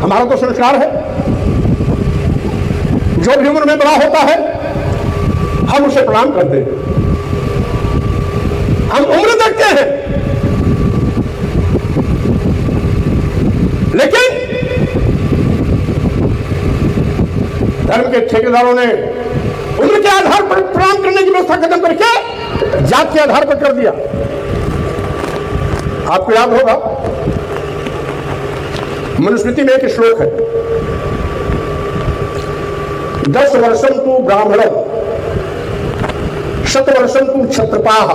हमारा तो संस्कार है, जो भी उम्र में बड़ा होता है हम उसे प्रणाम करते हैं, हम उम्र देखते हैं। लेकिन धर्म के ठेकेदारों ने उम्र के आधार पर प्रणाम करने की व्यवस्था खत्म करके जात के आधार पर कर दिया। आपको याद होगा मनुस्मृति में एक श्लोक है, 10 वर्षम तु ब्राह्मणम शतवर्षम तु क्षत्रपाः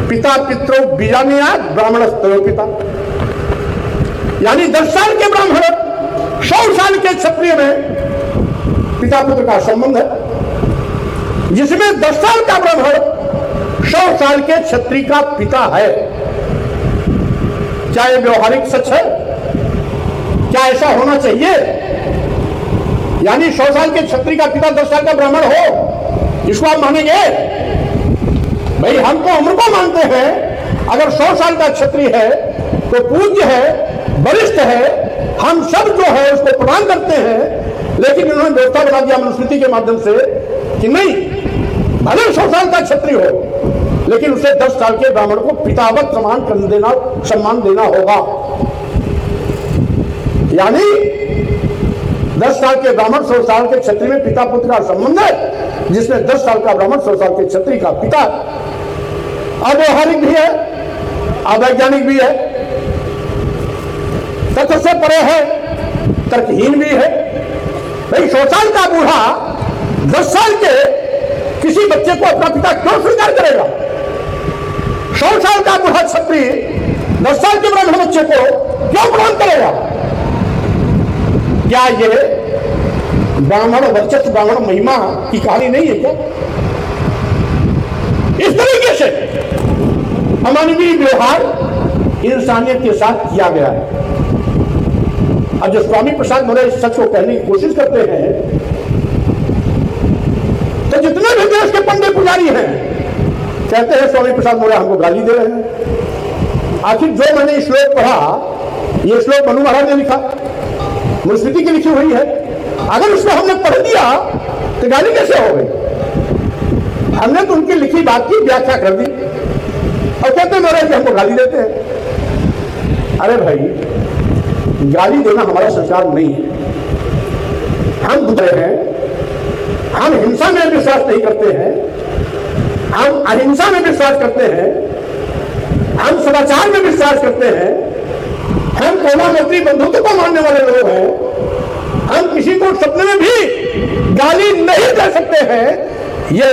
पिता पितरो बीजान्यात् ब्राह्मणस्तयो पिता। यानी 10 साल के ब्राह्मण 100 साल के क्षत्रिय में पिता पुत्र का संबंध है, जिसमें 10 साल का ब्राह्मण 100 साल के क्षत्रिय का पिता है। क्या यह व्यवहारिक सच है? क्या ऐसा होना चाहिए? यानी 100 साल के क्षत्रिय का पिता 10 साल का ब्राह्मण हो, इसको आप मानेंगे? भाई हम तो उम्र को मानते हैं। अगर 100 साल का क्षत्रिय है तो पूज्य है, वरिष्ठ है, हम सब जो है उसको प्रणाम करते हैं। लेकिन उन्होंने व्यवस्था बना दिया मनुस्मृति के माध्यम से कि नहीं, भले 100 साल का क्षत्रिय हो लेकिन उसे 10 साल के ब्राह्मण को पितावत सम्मान देना होगा। यानी 10 साल के ब्राह्मण 100 साल के क्षत्रिय में पिता पुत्र का संबंध है, जिसमें 10 साल का ब्राह्मण 100 साल के क्षत्रिय का पिता। अव्यवहारिक भी है, अवैज्ञानिक भी है, तथ्य से परे है, तर्कहीन भी है। भाई 100 साल का बूढ़ा 10 साल के किसी बच्चे को अपना पिता क्यों स्वीकार करेगा? 100 साल का बूढ़ा क्षत्रिय 10 साल के ब्राह्मण बच्चे को क्यों प्रणाम करेगा? क्या ये ब्राह्मण वर्चस्व, ब्राह्मण महिमा की कहानी नहीं है क्या? इस तरीके से अमानवीय व्यवहार इंसानियत के साथ किया गया है। अब जो स्वामी प्रसाद मौर्य इस सच को कहने की कोशिश करते हैं, तो जितने भी देश के पंडित पुजारी हैं कहते हैं स्वामी प्रसाद मौर्य हमको गाली दे रहे हैं। आखिर जो मैंने श्लोक पढ़ा, ये श्लोक मनु महाराज ने लिखा, मनुस्मृति की लिखी हुई है। अगर उसको हमने पढ़ दिया तो गाली कैसे हो गई? हमने तो उनकी लिखी बात की व्याख्या कर दी और कहते महाराज कि हमको गाली देते हैं। अरे भाई, गाली देना हमारा संस्कार नहीं है। हम बुरे हैं, हम हिंसा में विश्वास नहीं करते हैं, हम अहिंसा में विश्वास करते हैं, हम सदाचार में विश्वास करते हैं, हम करुणा मैत्री बंधुत्व को मानने वाले लोग हैं। हम किसी को सपने में भी गाली नहीं दे सकते हैं। यह